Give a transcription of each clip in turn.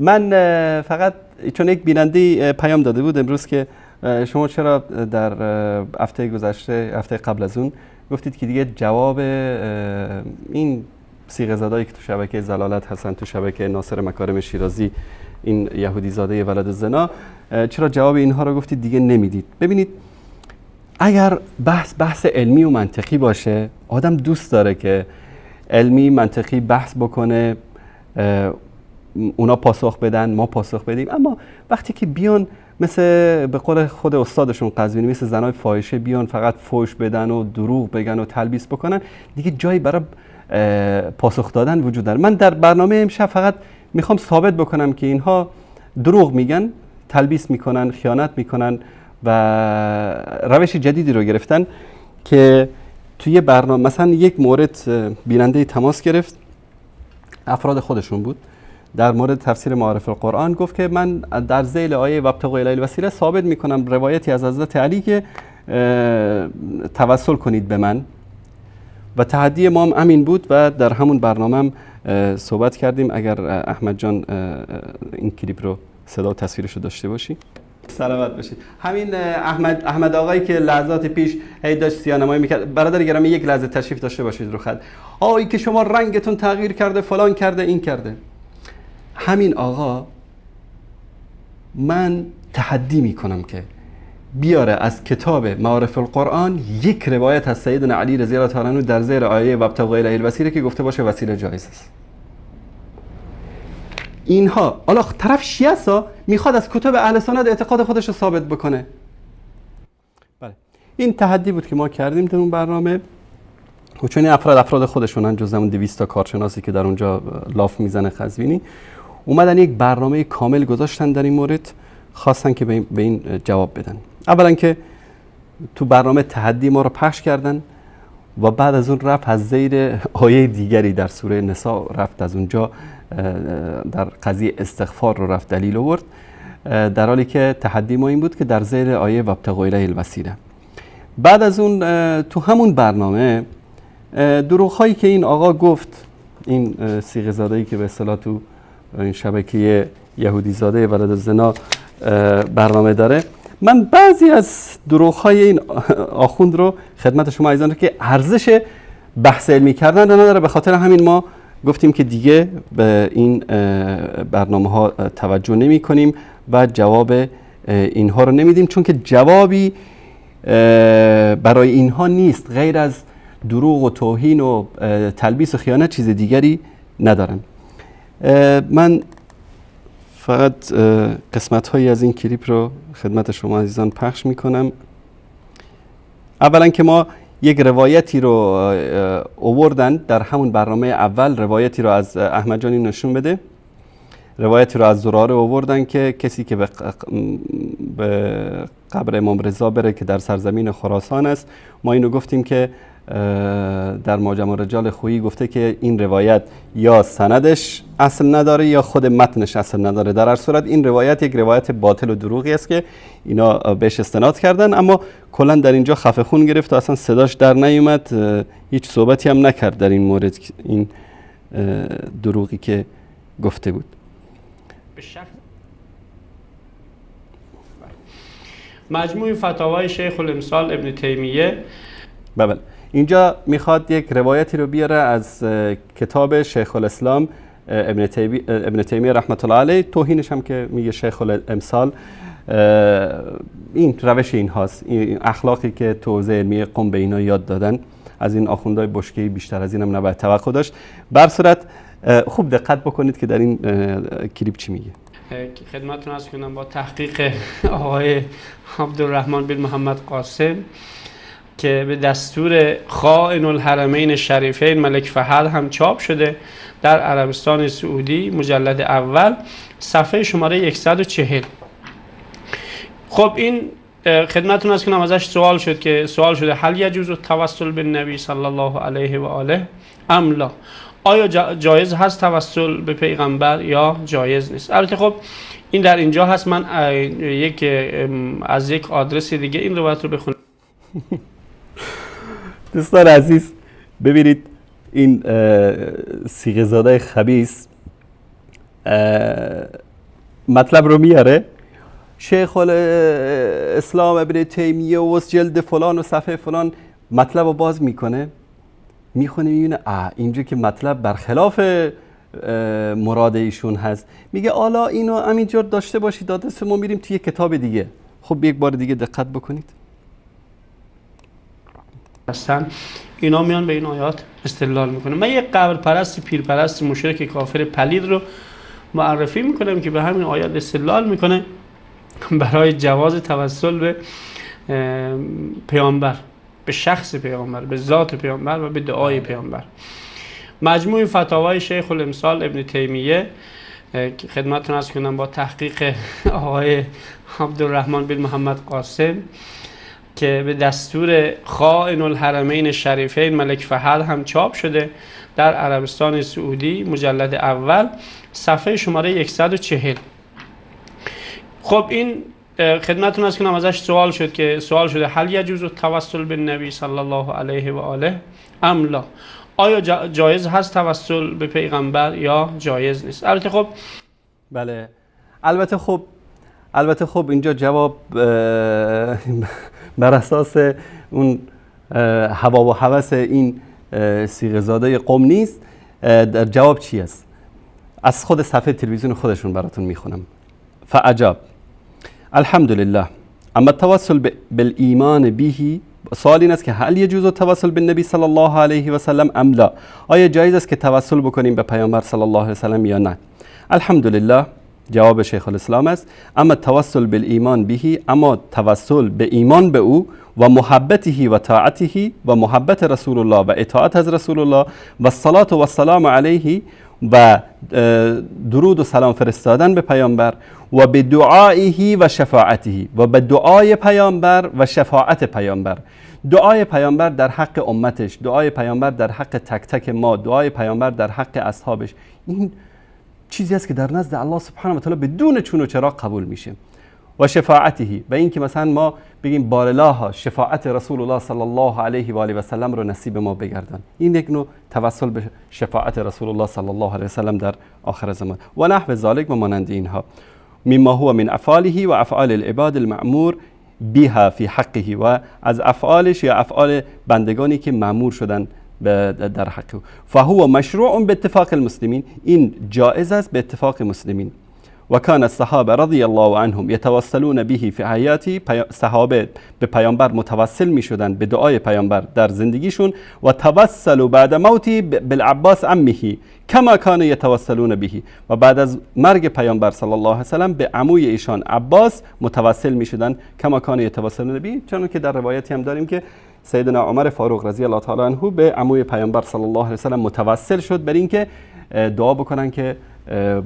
من فقط چون یک بیننده پیام داده بود امروز که شما چرا در هفته گذشته، هفته قبل از اون گفتید که دیگه جواب این صیغه زادایی که تو شبکه زلالت هستن، تو شبکه ناصر مکارم شیرازی، این یهودی زاده ولد الزنا، چرا جواب اینها رو گفتید دیگه نمیدید؟ ببینید، اگر بحث علمی و منطقی باشه، آدم دوست داره که علمی منطقی بحث بکنه، اونا پاسخ بدن، ما پاسخ بدیم. اما وقتی که بیان مثل به قول خود استادشون قزوینی، مثل زنای فاحشه بیان فقط فحش بدن و دروغ بگن و تلبیس بکنن، دیگه جایی برای پاسخ دادن وجود داره. من در برنامه امشب فقط میخوام ثابت بکنم که اینها دروغ میگن، تلبیس میکنن، خیانت میکنن و روش جدیدی رو گرفتن که توی برنامه مثلا یک مورد بیننده تماس گرفت، افراد خودشون بود، در مورد تفسیر معارف القرآن گفت که من در ذیل آیه وابتغوا الیه الوسیله ثابت میکنم روایتی از حضرت علی که توسل کنید به من، و تحدی ما هم امین بود و در همون برنامه هم صحبت کردیم. اگر احمد جان این کلیپ رو صدا و تصویرش رو داشته باشی. سلامت باشید. همین احمد آقایی که لحظات پیش هی داشت سیاه‌نمایی میکرد، برادر گرامی یک لحظه تشریف داشته باشید رو خط. آقایی که شما رنگتون تغییر کرده، فلان کرده، این کرده. همین آقا من تحدی میکنم که بیاره از کتاب معارف القرآن یک روایت از سیدنا علی رضی الله تعالی عنه در زیر آیه وابتغوا الیه الوسیله که گفته باشه وسیله جایز است. اینها حالا طرف شیعه است، میخواد از کتب اهل سنت اعتقاد خودش رو ثابت بکنه. بله، این تحدی بود که ما کردیم در اون برنامه. و چون افراد خودشونن، جز اون 200 تا کارشناسی که در اونجا لاف میزنه قزوینی، اومدن یک برنامه کامل گذاشتن در این مورد، خواستن که به این جواب بدن. اولا که تو برنامه تحدی ما رو پخش کردن و بعد از اون رفت از زیر آیه دیگری در سوره نساء، رفت از اونجا در قضیه استغفار رو رفت دلیل آورد، در حالی که تحدی ما این بود که در زیر آیه وابتغوا الیه الوسیله. بعد از اون تو همون برنامه دروغ هایی که این آقا گفت، این صیغه زاده‌ای که به اصطلاح تو این شبکه یهودی زاده ولد الزنا برنامه داره، من بعضی از دروغ های این آخوند رو خدمت شما عزیزان که ارزش بحث علمی کردن نداره، به خاطر همین ما گفتیم که دیگه به این برنامه ها توجه نمی کنیم و جواب اینها رو نمیدیم، چون که جوابی برای اینها نیست غیر از دروغ و توهین و تلبیس و خیانت، چیز دیگری ندارن. من فقط قسمت هایی از این کلیپ رو خدمت شما عزیزان پخش میکنم. اولا که ما یک روایتی رو آوردن در همون برنامه اول، روایتی رو از احمد جانی نشون بده، روایتی رو از زراره آوردن که کسی که به قبر امام رضا بره که در سرزمین خراسان است، ما اینو گفتیم که در معجم الرجال خویی گفته که این روایت یا سندش اصل نداره یا خود متنش اصل نداره. در هر صورت این روایت یک روایت باطل و دروغی است که اینا بهش استناد کردن، اما کلا در اینجا خفه خون گرفت و اصلا صداش در نیومد، هیچ صحبتی هم نکرد در این مورد، این دروغی که گفته بود. مجموع فتاوای شیخ الامثال ابن تیمیه. بله، اینجا میخواد یک روایتی رو بیاره از کتاب شیخ الاسلام ابن تیمیه رحمت الله علیه، توهینش هم که میگه شیخ الامثال. این روش این هاست، این اخلاقی که تو حوزه علمی قم به اینا یاد دادن، از این آخوندهای بشکه‌ای بیشتر از این هم نباید توقع داشت. بر صورت خوب دقت بکنید که در این کلیپ چی میگه. خدمتتون عرض کنم با تحقیق آقای عبدالرحمن بن محمد قاسم که به دستور خائن الحرمین شریفین ملک فهد هم چاپ شده در عربستان سعودی، مجلد اول، صفحه شماره 140. خب این خدمتتون از کنم ازش سوال شد که سوال شده هل یجوز التوسل بالنبی صلی الله علیه و آله ام لا، آیا جایز هست توسل به پیغمبر یا جایز نیست؟ البته خب این در اینجا هست، من از یک آدرس دیگه این روایت رو بخونم. دوستان عزیز ببینید این صیغه زاده خبیث مطلب رو میاره. شیخ الاسلام ابن تیمیه و جلد فلان و صفحه فلان مطلب رو باز میکنه، میخونه میبینه اینجا که مطلب برخلاف مراد ایشون هست، میگه حالا اینو همینجور داشته باشید، آدرس ما میریم توی کتاب دیگه. خب یک بار دیگه دقت بکنید. هستن اینا میان به این آیات استدلال میکنه. من یک قبر پرست، پیر پرست، مشرک کافر پلید رو معرفی میکنم که به همین آیات استدلال میکنه برای جواز توسل به پیامبر، به شخص پیامبر، به ذات پیامبر و به دعای پیامبر. مجموع فتاوای شیخ الامثال ابن تیمیه که خدمتتون عرض کنم با تحقیق آقای عبدالرحمن بن محمد قاسم که به دستور خائن الحرمین شریفین ملک فهد هم چاپ شده در عربستان سعودی، مجلد اول، صفحه شماره 140. خب این خدمتتون عرض کنم ازش سوال شد که سوال شده هل یجوز التوسل بالنبی صلی الله علیه و آله ام لا، آیا جایز هست توسل به پیغمبر یا جایز نیست؟ البته خب بله، البته خب اینجا جواب بر اساس اون هوا و هوس این صیغه زاده قم نیست. در جواب چی است؟ از خود صفحه تلویزیون خودشون براتون میخونم. فعجب الحمد لله اما التوسل بالایمان به، سوال این است که هل یجوز التوسل بالنبی صلی الله علیه و سلم ام لا، آیا جایز است که توسل بکنیم به پیامبر صلی الله علیه و سلم یا نه؟ الحمد لله جواب شیخ الاسلام است اما توسل بالایمان به، اما توسل به ایمان به او و محبته و طاعته و محبت رسول الله و اطاعت از رسول الله و الصلاة و السلام علیه و درود و سلام فرستادن به پیامبر و به دعایه و شفاعته و به دعای پیامبر و شفاعت پیامبر. دعای پیامبر در حق امتش، دعای پیامبر در حق تک تک ما، دعای پیامبر در حق اصحابش، این چیزی است که در نزد الله سبحانه و تعالی بدون چون و چرا قبول میشه. و شفاعته و این که مثلا ما بگیم بارالله شفاعت رسول الله صلی الله علیه و آله و سلم رو نصیب ما بگردان، این یک نوع توسل به شفاعت رسول الله صلی الله علیه و سلم در آخر زمان و نحو ذالک و مانند اینها، مما هو من افعاله و افعال العباد المأمور بها فی حقه، و از افعالش یا افعال بندگانی که مأمور شدن در حقه. فهو مشروع به اتفاق المسلمین، این جائز است به اتفاق مسلمین. و کان الصحابه رضی الله عنهم یتوسلون به فی حیاتی، صحابه به پیامبر متوسل می شدن به دعای پیامبر در زندگیشون. و توسلوا بعد موتی بالعباس عمه کما کان یتوسلون به، و بعد از مرگ پیامبر صلی الله علیه و سلم به عموی ایشان عباس متوسل می شدن کما کان یتوسلون به، چون که در روایتی هم داریم که سیدنا عمر فاروق رضی الله تعالی عنه به عموی پیامبر صلی الله علیه و سلم متوسل شد برای اینکه دعا بکنن که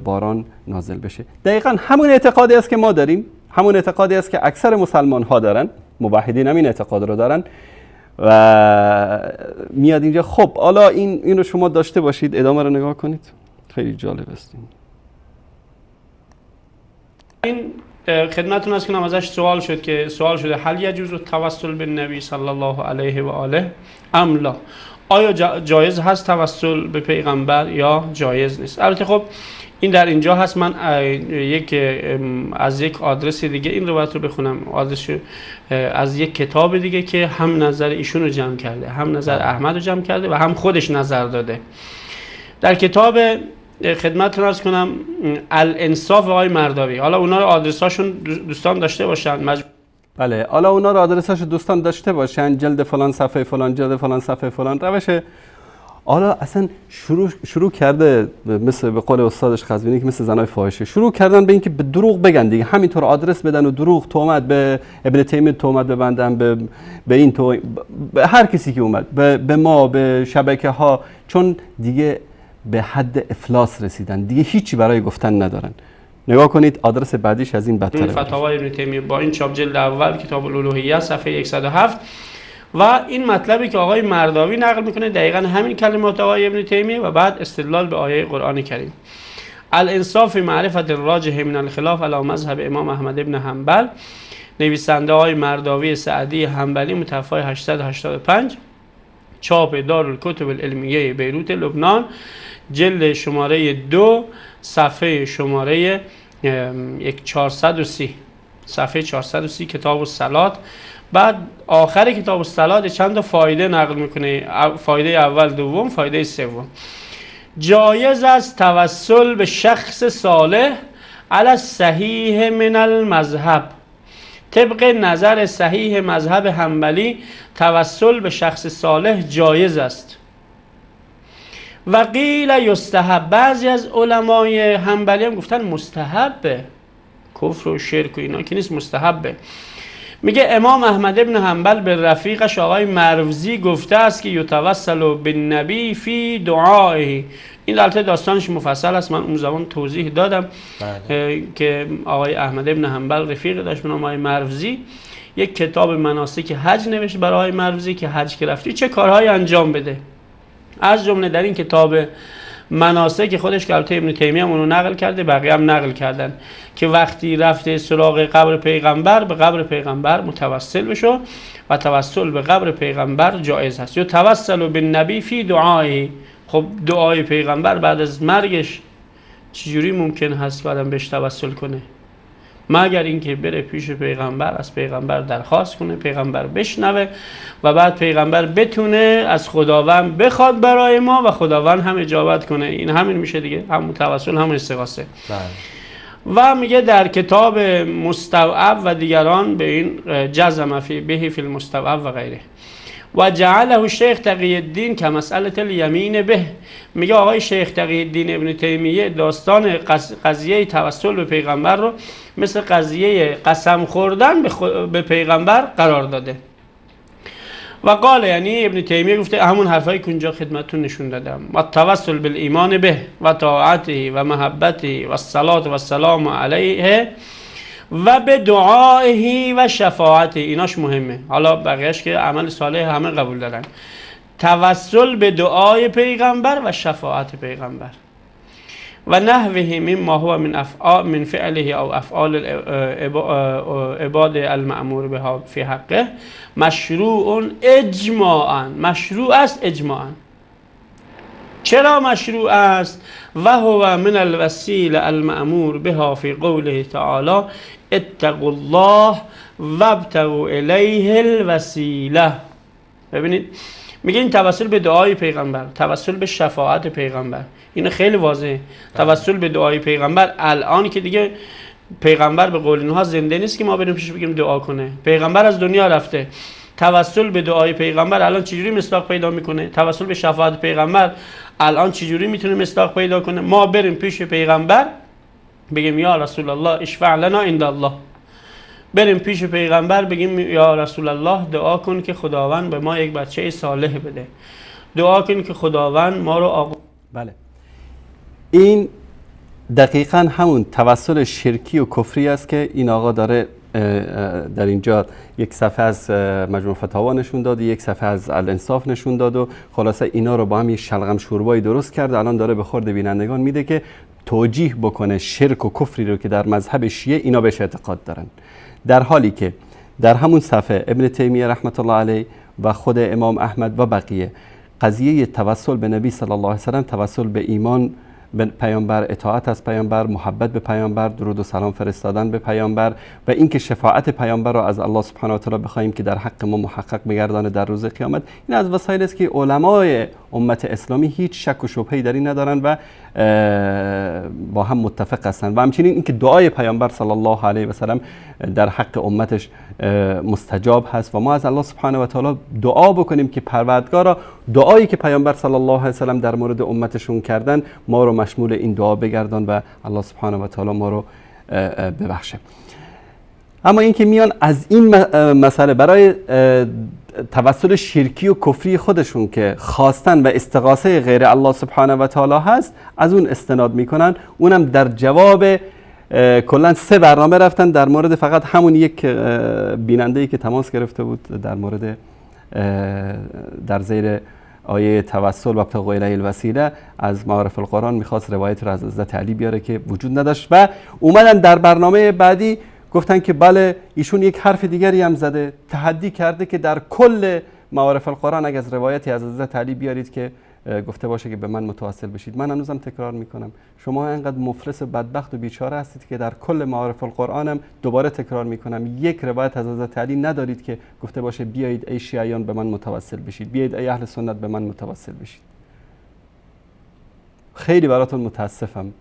باران نازل بشه. دقیقاً همون اعتقادی است که ما داریم، همون اعتقادی است که اکثر مسلمان ها دارن، موحدین همین اعتقاد رو دارن و میاد اینجا. خب حالا این رو شما داشته باشید، ادامه رو نگاه کنید، خیلی جالب است. این خدمتتون از کنم ازش سوال شد که سوال شده هل یجوز التوسل بالنبی صلی الله علیه و آله ام لا، آیا جایز هست توسل به پیغمبر یا جایز نیست؟ البته خب این در اینجا هست، من از یک آدرس دیگه این روایت رو بخونم، آدرس از یک کتاب دیگه که هم نظر ایشون رو جمع کرده، هم نظر احمد رو جمع کرده و هم خودش نظر داده. در کتاب خدمتتون عرض کنم الانصاف آقای مرداوی، حالا اونا رو آدرساشون دوستان داشته باشن، بله، حالا اونا رو آدرساشو دوستان داشته باشن، جلد فلان صفحه فلان، جلد فلان صفحه فلان، روش. حالا اصلا شروع کرده مثل به قول استادش قزوینی که مثل زنای فاحشه شروع کردن به اینکه به دروغ بگن دیگه، همینطور آدرس بدن و دروغ تهمت به ابن تیمیه تهمت ببندن، به این به هر کسی که اومد، به ما، به شبکه ها، چون دیگه به حد افلاس رسیدن، دیگه هیچی برای گفتن ندارن. نگاه کنید آدرس بعدیش از این بدتره. فتاوای ابن تیمیه با این چاپ جلد اول کتاب الالوهیه صفحه 107 و این مطلبی که آقای مرداوی نقل میکنه دقیقاً همین کلمات آقای ابن تیمیه و بعد استدلال به آیه قرآن کریم. الانصاف معرفت الراجح من الخلاف علی مذهب امام احمد ابن حنبل، نویسنده های مرداوی سعدی حنبلی، متوفی 885، چاپ دارالکتب العلمیه بیروت لبنان، جلد شماره 2 صفحه شماره 430 صفحه 430 کتاب الصلات. بعد آخر کتاب الصلات چند تا فایده نقل میکنه، فایده اول، دوم، فایده سوم. جایز است توسل به شخص صالح علی صحیح من المذهب، طبق نظر صحیح مذهب حنبلی توسل به شخص صالح جایز است. و قیل یستحب، بعضی از علمای حنبلی هم گفتن مستحبه، کفر و شرک و اینا که نیست، مستحبه. میگه امام احمد ابن حنبل به رفیقش آقای مروزی گفته است که یتوسل بالنبی فی دعائه. این البته داستانش مفصل است، من اون زمان توضیح دادم که آقای احمد ابن حنبل رفیق داشت به نام آقای مروزی، یک کتاب مناسک حج نوشت برای آقای مروزی که حج که رفتی چه کارهایی انجام بده. از جمله در این کتاب مناسک خودش که البته ابن تیمیه هم اونو نقل کرده، بقیه هم نقل کردن، که وقتی رفته سراغ قبر پیغمبر به قبر پیغمبر متوسل بشو و توسل به قبر پیغمبر جایز هست. یا توسل به نبی فی دعایی، خب دعای پیغمبر بعد از مرگش چجوری ممکن هست که آدم بهش توسل کنه؟ مگر اینکه بره پیش پیغمبر، از پیغمبر درخواست کنه، پیغمبر بشنوه و بعد پیغمبر بتونه از خداوند بخواد برای ما و خداوند هم اجابت کنه. این همین میشه دیگه، هم توسل هم استغاثه. و میگه در کتاب مستوعب و دیگران به این جزم فی به فی المستوعب و غیره. و جعله شیخ تقی الدین که مسئله الیمین به، میگه آقای شیخ تقی الدین ابن تیمیه داستان قضیه توسل به پیغمبر رو مثل قضیه قسم خوردن به پیغمبر قرار داده. و قال، یعنی ابن تیمیه گفته همون حرفایی که اونجا خدمتتون نشون دادم، و توسل بالایمان به و طاعته و محبته و الصلاه و السلام علیه و به دعائه و شفاعته. ایناش مهمه، حالا بقیهش که عمل صالح همه قبول دارن. توسل به دعای پیغمبر و شفاعت پیغمبر و نحوه مما هو من فعله او افعال عباد المأمور بها فی حقه مشروع اجماعا. مشروع است اجماعا. چرا مشروع است؟ و هو من الوسیله المأمور بها فی قوله تعالی اتقوا الله وابتغوا الیه الوسیله. ببینید میگه این توسل به دعای پیغمبر، توسل به شفاعت پیغمبر، این خیلی واضحه. توسل به دعای پیغمبر الان که دیگه پیغمبر به قول اینها زنده نیست که ما بریم پیش بگیم دعا کنه، پیغمبر از دنیا رفته. توسل به دعای پیغمبر الان چجوری مصداق پیدا میکنه؟ توسل به شفاعت پیغمبر الان چجوری میتونه مصداق پیدا کنه؟ ما بریم پیش پیغمبر بگیم یا رسول الله اشفع لنا عند الله، بریم پیش پیغمبر بگیم یا رسول الله دعا کن که خداوند به ما یک بچه صالح بده، دعا کن که خداوند ما رو بله، این دقیقاً همون توسل شرکی و کفری است که این آقا داره در اینجا یک صفحه از مجموع فتاوا نشون داد، یک صفحه از الانصاف نشون داد و خلاصه اینا رو با هم یه شلغم شوربایی درست کرد. الان داره به خورد بینندگان میده که توجیه بکنه شرک و کفری رو که در مذهب شیعه اینا بهش اعتقاد دارن، در حالی که در همون صفحه ابن تیمیه رحمت الله علیه و خود امام احمد و بقیه قضیه توسل به نبی صلی الله علیه و سلم، توسل به ایمان به پیامبر، اطاعت از پیامبر، محبت به پیامبر، درود و سلام فرستادن به پیامبر و اینکه شفاعت پیامبر رو از الله سبحانه و تعالی بخوایم که در حق ما محقق بگردانه در روز قیامت، این از وسایل است که علمای امت اسلامی هیچ شک و شبهه‌ای در این ندارن و با هم متفق هستند. و همچنین اینکه دعای پیامبر صلی الله علیه و سلم در حق امتش مستجاب هست و ما از الله سبحانه و تعالی دعا بکنیم که پروردگارا دعایی که پیامبر صلی الله علیه و سلم در مورد امتشون کردن ما رو مشمول این دعا بگردان و الله سبحانه و تعالی ما رو ببخشه. اما اینکه میان از این مسئله برای توسل شرکی و کفری خودشون که خواستن و استغاثه غیر الله سبحانه و تعالی هست از اون استناد میکنن، اونم در جواب کلا 3 برنامه رفتن در مورد فقط همون یک بیننده‌ای که تماس گرفته بود در مورد در زیر آیه توسل و ابتغاء الیه الوسیله از معارف القرآن میخواست روایت رو از حضرت علی بیاره که وجود نداشت و اومدن در برنامه بعدی گفتن که بله ایشون یک حرف دیگری هم زده، تحدی کرده که در کل معارف القرآن اگر از روایتی از حضرت علی بیارید که گفته باشه که به من متوسل بشید. من هنوزم تکرار میکنم شما انقدر مفلس و بدبخت و بیچاره هستید که در کل معارف القرآن هم دوباره تکرار میکنم یک روایت از حضرت علی ندارید که گفته باشه بیایید ای شیعیان به من متوسل بشید، بیایید ای اهل سنت به من متوسل بشید. خیلی براتون متاسفم.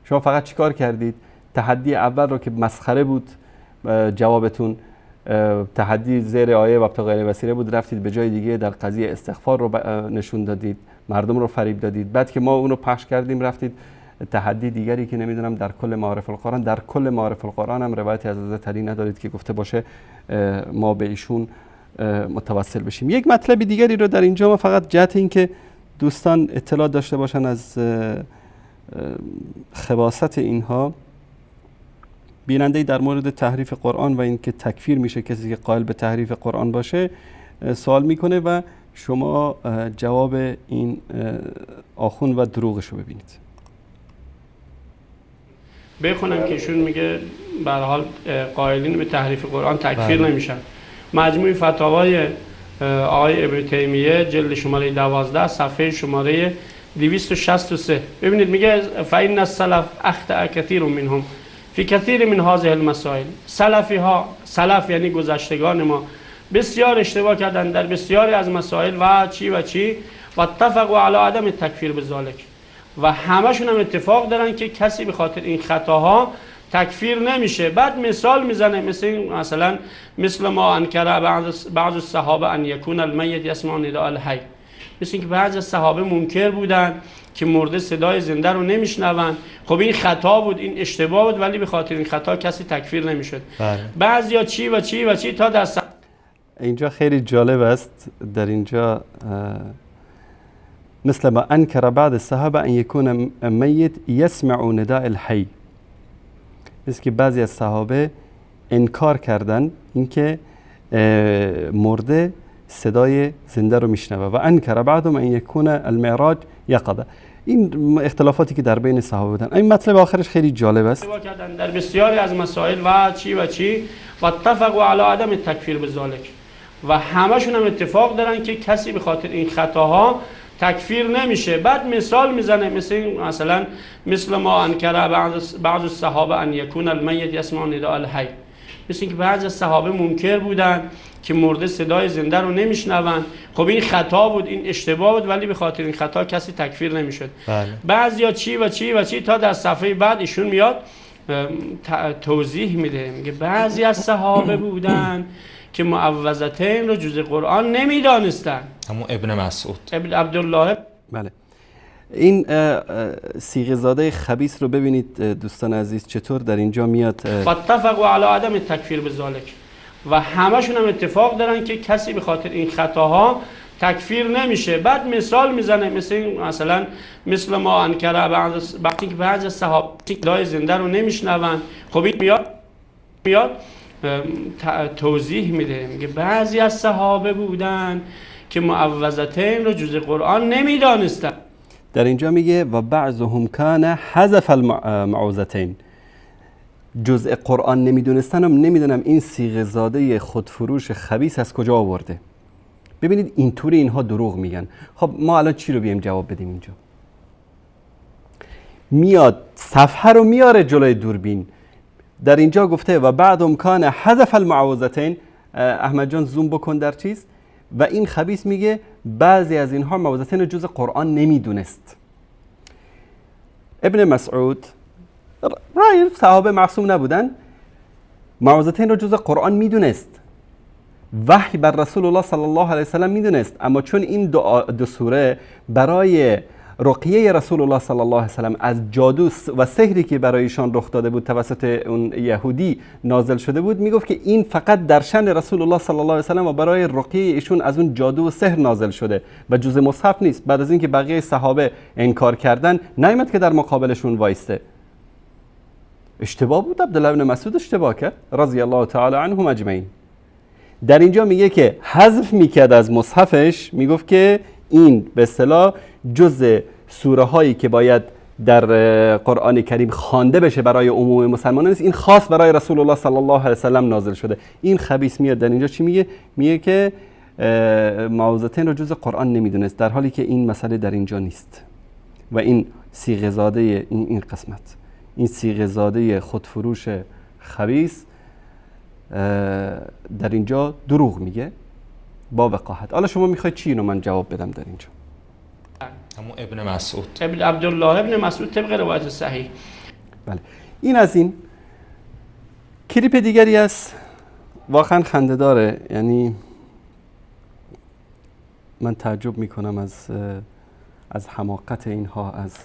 شما فقط چیکار کردید؟ تحدی اول رو که مسخره بود جوابتون، تحدی زیر آیه و ابتغاء الوسیله بود، رفتید به جای دیگه در قضیه استغفار رو نشون دادید، مردم رو فریب دادید. بعد که ما اون رو پخش کردیم رفتید تحدی دیگری که نمیدونم در کل معارف القرآن، در کل معارف القرآن هم روایتی از حضرت علی ندارید که گفته باشه ما به ایشون متوسل بشیم. یک مطلب دیگری رو در اینجا ما فقط جهت این که دوستان اطلاع داشته باشن از خباثت اینها، بیننده در مورد تحریف قرآن و اینکه تکفیر میشه کسی که قائل به تحریف قرآن باشه سوال میکنه و شما جواب این آخوند و دروغش رو ببینید. بخونم که ایشون میگه به هر حال قائلین به تحریف قرآن تکفیر نمیشن. مجموع فتاوای آقای ابن تیمیه جلد شماره 12 صفحه شماره 263 ببینید میگه فإن السلف اخطأ كثير منهم فی کثیر من هذه المسائل. سلفی ها، سلف یعنی گذشتگان ما، بسیار اشتباه کردن در بسیاری از مسائل و چی و اتفقوا علی عدم تکفیر بذالک و همشون هم اتفاق دارن که کسی به خاطر این خطاها تکفیر نمیشه. بعد مثال میزنه مثل ما انکر بعض الصحابه ان یکون المیت یسمع نداء الحی، مثل اینکه بعضی از صحابه منکر بودن که مرده صدای زنده رو نمیشنون. خب این خطا بود، این اشتباه بود، ولی به خاطر این خطا کسی تکفیر نمیشد. بعضیا چی تا در اینجا خیلی جالب است. در اینجا مثل ما انکر بعض الصحابه ان یکون میت یسمع نداء الحی، مثل که بعضی از صحابه انکار کردن اینکه مرده صدای زنده رو میشنوه. و انکر بعضهم ان یکون المعراج یقظه. این اختلافاتی که در بین صحابه بودن. این مطلب آخرش خیلی جالب است. در بسیاری از مسائل و چی و اتفقوا علی عدم تکفیر بذالک و همشون هم اتفاق دارن که کسی به خاطر این خطاها تکفیر نمیشه. بعد مثال میزنه مثل ما انکر بعض الصحابه ان یکون المیت یسمع نداء الحی، مثل اینکه بعضی از صحابه منکر بودن که مرده صدای زنده رو نمیشنون. خب این خطا بود، این اشتباه بود، ولی به خاطر این خطا کسی تکفیر نمیشد. بعضیا چی تا در صفحه بعد ایشون میاد توضیح میده، میگه بعضی از صحابه بودن که معوذتین رو جزء قرآن نمیدانستن. همون ابن مسعود، ابن عبدالله. بله، این صیغه زاده خبیث رو ببینید دوستان عزیز چطور در اینجا میاد. فاتفقوا علی عدم تکفیر بذالک و همشون هم اتفاق دارن که کسی به خاطر این خطاها تکفیر نمیشه. بعد مثال میزنه مثل ما انکر بعضی از صحابه صدای زنده رو نمیشنون. خب این میاد توضیح میده، میگه بعضی از صحابه بودن که معوذتین رو جزء قرآن نمیدانستن. در اینجا میگه و بعضهم کان حذف المعوذتین، جزء قرآن نمیدونستن. نمیدونم این صیغه زاده خودفروش خبیث از کجا آورده. ببینید اینطوری اینها دروغ میگن. خب ما الان چی رو بیایم جواب بدیم؟ اینجا میاد صفحه رو میاره جلوی دوربین، در اینجا گفته و بعضهم کان حذف المعوذتین. احمد جان زوم بکن در چیز. و این خبیث میگه بعضی از اینها معوذتین رو جز قرآن نمیدونست. ابن مسعود رای صحابه معصوم نبودن، معوذتین رو جز قرآن میدونست، وحی بر رسول الله صلی الله علیه وسلم میدونست، اما چون این دو سوره برای رقیه رسول الله صلی الله علیه وسلم از جادو و سحری که برایشان رخ داده بود توسط اون یهودی نازل شده بود، میگفت که این فقط در شأن رسول الله صلی الله علیه وسلم و برای رقیه ایشون از اون جادو و سحر نازل شده و جزء مصحف نیست. بعد از اینکه بقیه صحابه انکار کردن نیامد که در مقابلشون وایسته. اشتباه بود، عبدالله بن مسعود اشتباه کرد رضی الله تعالی عنهم اجمعین. در اینجا میگه که حذف میکرد از مصحفش، میگفت که این به اصطلاح جزء سوره هایی که باید در قرآن کریم خوانده بشه برای عموم مسلمانان است، این خاص برای رسول الله صلی الله علیه و سلم نازل شده. این خبیث میاد در اینجا چی میگه؟ میگه که معوذتین رو جزء قرآن نمیدونست، در حالی که این مسئله در اینجا نیست. و این صیغه زاده این قسمت، این صیغه زاده خودفروش خبیث در اینجا دروغ میگه با وقاحت. حالا شما میخواید چی اینو من جواب بدم در اینجا؟ همون ابن مسعود، ابن عبدالله ابن مسعود طبق روایت صحیح. بله، این از این. کلیپ دیگری است واقعا خنده داره، یعنی من تعجب میکنم از حماقت اینها، از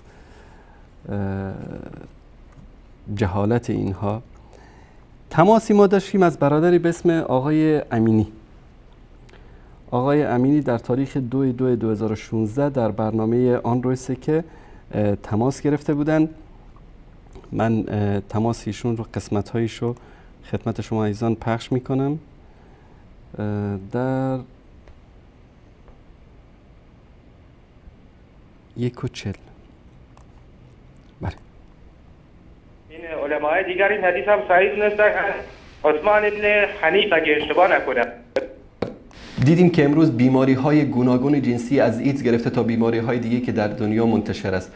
جهالت اینها. تماسی ما داشتیم از برادری به اسم آقای امینی. آقای امینی در تاریخ 2/2/2016 در برنامه آن رویسه که تماس گرفته بودن. من تماس ایشون رو قسمت‌هایش رو خدمت شما عزیزان پخش میکنم. در 1:40. بله. این علماء دیگر این حدیث هم صحیح دونستن. عثمان ابن حنیف اگه اشتباه نکنم. دیدیم که امروز بیماری‌های گوناگون جنسی از ایدز گرفته تا بیماری‌های دیگه که در دنیا منتشر است.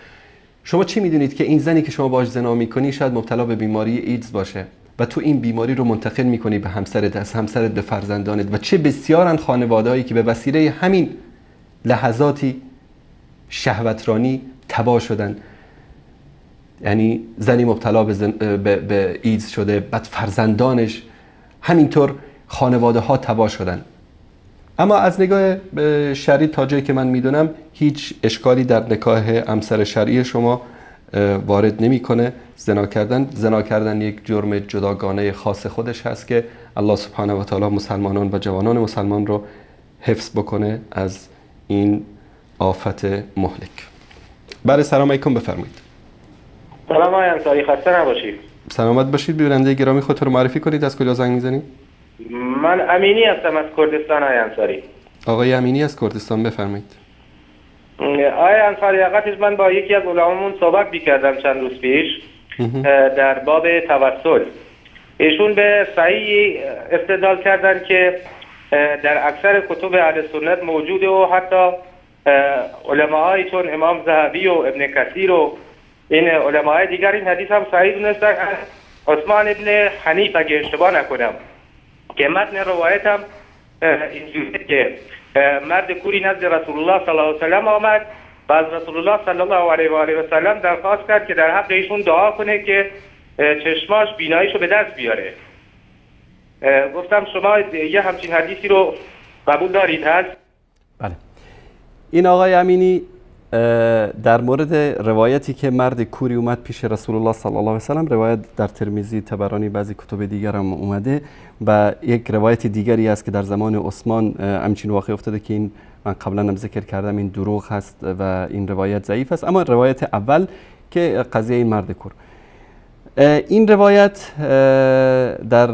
شما چی میدونید که این زنی که شما باهاش زنا میکنی شاید مبتلا به بیماری ایدز باشه و تو این بیماری رو منتقل میکنی به همسرت، از همسرت به فرزندانت. و چه بسیارن خانواده‌هایی که به وسیله همین لحظاتی شهوترانی تباه شدن. یعنی زنی مبتلا به ایدز شده، بعد فرزندانش، همینطور خانواده ها تباه شدن. اما از نگاه شرعی تا جایی که من میدونم هیچ اشکالی در نکاح همسر شرعی شما وارد نمیکنه. زنا کردن یک جرم جداگانه خاص خودش هست که الله سبحانه و تعالی مسلمانان و جوانان مسلمان رو حفظ بکنه از این آفت مهلک. بله، سلام علیکم، بفرمایید. سلام آقای انصاری، خسته نباشید. سلامت باشید. بیننده گرامی خودتون رو معرفی کنید، از کجا زنگ میزنید؟ من امینی هستم از کردستان آقای انصاری. آقای امینی از کردستان، بفرمایید. آقای انصاری، حقیقتش من با یکی از علمامون صحبت بی‌کردم چند روز پیش در باب توسل. ایشون به صحیح استدلال کردن که در اکثر کتب اهل سنت موجوده و حتی علماء چون امام ذهبی و ابن کثیر و این علماء دیگر این حدیث هم صحیح دونستن. عثمان ابن حنیف اگه اشتباه نکنم که متن روایت هم اینجوریه که مرد کوری نزد رسول الله صلی الله علیه و سلم آمد و از رسول الله صلی الله علیه و آله و سلم درخواست کرد که در حق ایشون دعا کنه که چشماش بیناییشو به دست بیاره. گفتم شما یه همچین حدیثی رو قبول دارید هست؟ بله. این آقای امینی در مورد روایتی که مرد کوری اومد پیش رسول الله صلی الله علیه و سلم، روایت در ترمذی، طبرانی، بعضی کتب دیگر هم اومده و یک روایت دیگری است که در زمان عثمان همچین واقع افتاده که این من قبلا هم ذکر کردم این دروغ هست و این روایت ضعیف است. اما روایت اول که قضیه این مرد کور، این روایت در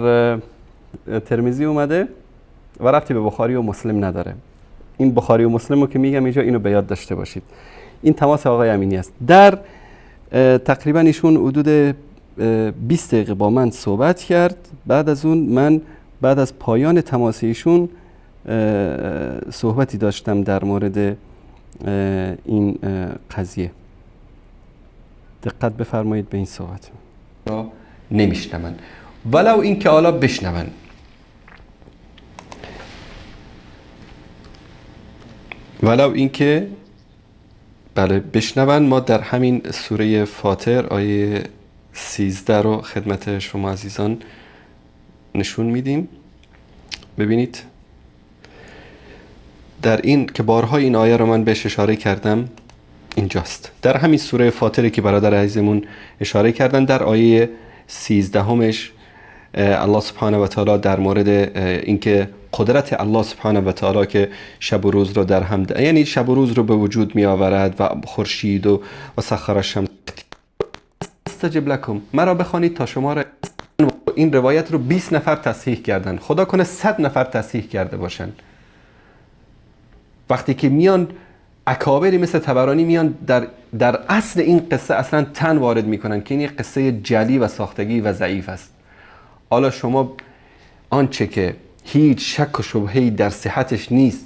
ترمذی اومده و ربطی به بخاری و مسلم نداره. این بخاری و مسلم رو که میگم اینجا اینو به یاد داشته باشید. این تماس آقای امینی است. در تقریبا ایشون حدود 20 دقیقه با من صحبت کرد. بعد از اون من بعد از پایان تماس ایشون صحبتی داشتم در مورد این قضیه. دقت بفرمایید به این صحبت. نمیشنون ولو این که حالا بشنون. ولو اینکه بله بشنون. ما در همین سوره فاطر آیه 13 رو خدمت شما عزیزان نشون میدیم. ببینید در این که بارها این آیه رو من بهش اشاره کردم، اینجاست در همین سوره فاطری که برادر عزیزمون اشاره کردن. در آیه 13 الله سبحانه و تعالی در مورد اینکه قدرت الله سبحانه و تعالی که شب و روز رو در هم یعنی شب و روز رو به وجود می آورد و خورشید و سخر الشمس استجب لکم، مرا بخوانید تا شما را. این روایت رو 20 نفر تصحیح کردن، خدا کنه 100 نفر تصحیح کرده باشن. وقتی که میان اکابری مثل طبرانی میان در اصل این قصه اصلا تن وارد میکنن که این یک قصه جلی و ساختگی و ضعیف است. حالا شما آنچه که هیچ شک و شبهه‌ای در صحتش نیست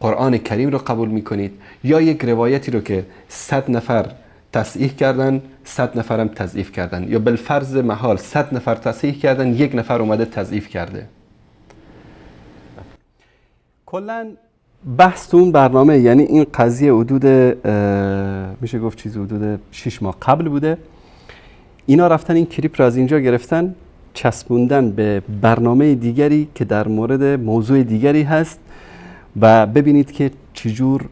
قرآن کریم رو قبول میکنید، یا یک روایتی رو که 100 نفر تصحیح کردن 100 نفرم تضعیف کردن، یا بالفرض محال 100 نفر تصحیح کردن یک نفر اومده تضعیف کرده. کلاً بحث تو اون برنامه، یعنی این قضیه حدود میشه گفت چیزی حدود 6 ماه قبل بوده. اینا رفتن این کلیپ رو از اینجا گرفتن چسبوندن به برنامه دیگری که در مورد موضوع دیگری هست و ببینید که چجور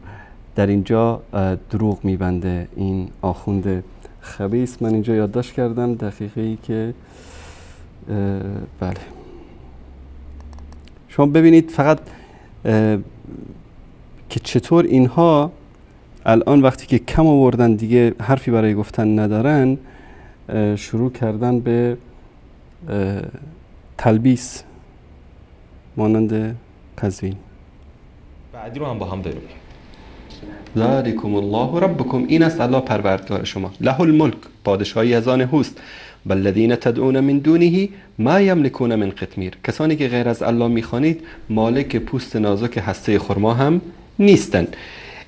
در اینجا دروغ میبنده این آخوند خبیث. من اینجا یادداشت کردم دقیقه‌ای که بله شما ببینید فقط که چطور اینها الان وقتی که کم آوردن دیگه حرفی برای گفتن ندارن شروع کردن به تلبیس مانند قزوین. بعدی رو هم با هم داریم. ذالکم الله ربکم، این است الله پروردگار شما. له الملک، پادشاهی از آن اوست. والذین تدعون من دونه ما یملکون من قطمیر، کسانی که غیر از الله میخوانید مالک پوست نازک هسته خرما هم نیستند.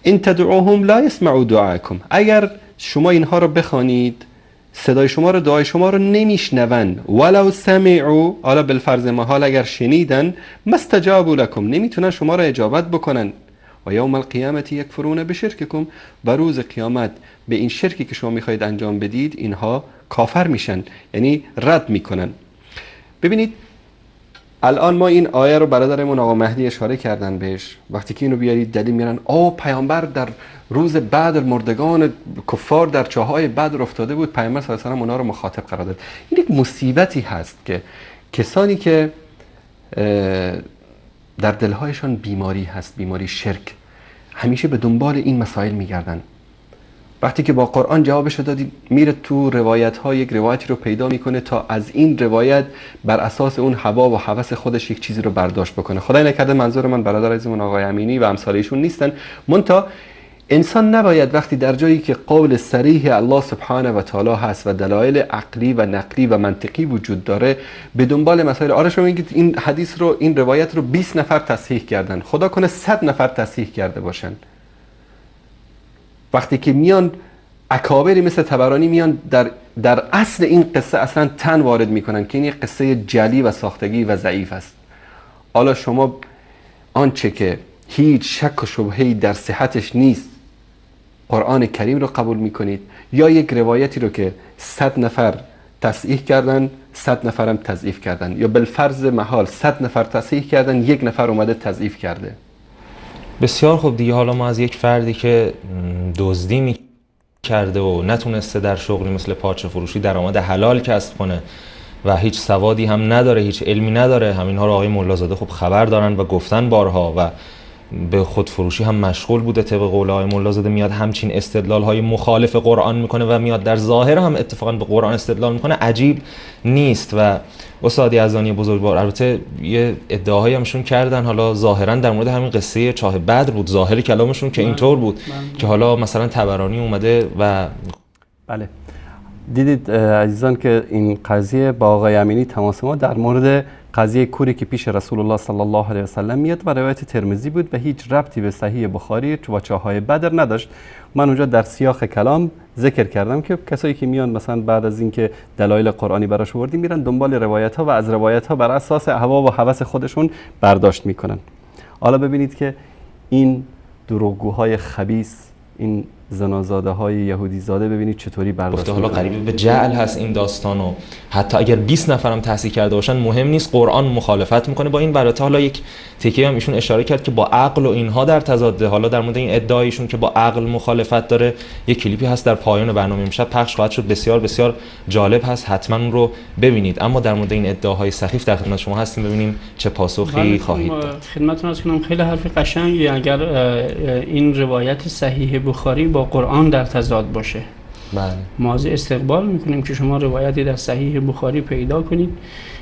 ان تدعوهم لا يسمعوا دعاءکم، اگر شما اینها رو بخوانید صدای شما رو، دعای شما رو نمیشنون. ولو سمعوا، حالا بالفرض محال اگر شنیدن، مستجابوا لکم، نمیتونن شما رو اجابت بکنن. و یوم القیامت یکفرون بشرککم، و روز قیامت به این شرکی که شما میخواید انجام بدید اینها کافر میشن، یعنی رد میکنن. ببینید الان ما این آیه رو برادرمون آقا مهدی اشاره کردن بهش، وقتی که اینو بیارید دلیل میارن پیامبر در روز بدر مردگان کفار در چاهای بدر افتاده بود، پیامبر صلی الله علیه و آله اونا رو مخاطب قرار داد. این یک مصیبتی هست که کسانی که در دلهایشان بیماری هست، بیماری شرک، همیشه به دنبال این مسائل میگردن. وقتی که با قرآن جوابش دادی میره تو روایت ها یک روایتی رو پیدا میکنه تا از این روایت بر اساس اون هوا و هوس خودش یک چیزی رو برداشت بکنه. خدای نکرده منظور من برادر عزیزمون آقای امینی و امثال ایشون نیستن، منتها انسان نباید وقتی در جایی که قول صریح الله سبحانه و تعالی هست و دلایل عقلی و نقلی و منطقی وجود داره به دنبال مسائل. آره شما میگید این حدیث رو، این روایت رو 20 نفر تصحیح کردن، خدا کنه 100 نفر تصحیح کرده باشن. وقتی که میان اکابری مثل طبرانی میان در اصل این قصه اصلا تن وارد میکنن که این یک قصه جلی و ساختگی و ضعیف است. حالا شما آنچه که هیچ شک و شبهه‌ای در صحتش نیست قرآن کریم رو قبول میکنید، یا یک روایتی رو که 100 نفر تصحیح کردن 100 نفرم تضعیف کردن، یا بالفرض محال 100 نفر تصحیح کردن یک نفر اومده تضعیف کرده. بسیار خوب دیگه. حالا ما از یک فردی که دزدی میکرده و نتونسته در شغلی مثل پارچه فروشی درآمد حلال کسب کنه و هیچ سوادی هم نداره، هیچ علمی نداره، همینها رو آقای ملازاده خوب خبر دارن و گفتن بارها، و به خودفروشی هم مشغول بوده. طبق قول آقای ملازاده میاد همچین استدلال های مخالف قرآن میکنه و میاد در ظاهر هم اتفاقا به قرآن استدلال میکنه. عجیب نیست. و استاد یزدانی بزرگوار البته یه ادعاهایی همشون کردن، حالا ظاهرا در مورد همین قصه چاه بدر بود، ظاهر کلامشون که اینطور بود که حالا مثلا طبرانی اومده و بله دیدید عزیزان که این قضیه با آقای امینی تماس ما در مورد قضیه کوری که پیش رسول الله صلی الله علیه و سلم میاد و روایت ترمذی بود و هیچ ربطی به صحیح بخاری و چاهای بدر نداشت. من اونجا در سیاق کلام ذکر کردم که کسایی که میان مثلا بعد از اینکه دلایل قرآنی براش آوردیم میرن دنبال روایت ها و از روایت ها بر اساس هوا و هوس خودشون برداشت میکنن. حالا ببینید که این دروغگوهای خبیث، این زنازاده های یهودی زاده ببینید چطوری برداشت حالا قریب به جعل هست این داستانو. حتی اگر 20 نفرم تحصیل کرده باشن مهم نیست، قرآن مخالفت میکنه با این برات. حالا یک تکیه هم ایشون اشاره کرد که با عقل و اینها در تضاده. حالا در مورد این ادعایشون که با عقل مخالفت داره یک کلیپی هست در پایان برنامه امشب پخش خواهد شد، بسیار بسیار جالب هست، حتما اون رو ببینید. اما در مورد این ادعاهای سخیف در خدمت شما هستیم، ببینیم چه پاسخی خواهید داد. خدمتتون عرض کنم خیلی حرف قشنگی. اگر این روایت صحیح بخاری با قرآن در تضاد باشه بله. ما از استقبال میکنیم که شما روایتی در صحیح بخاری پیدا کنید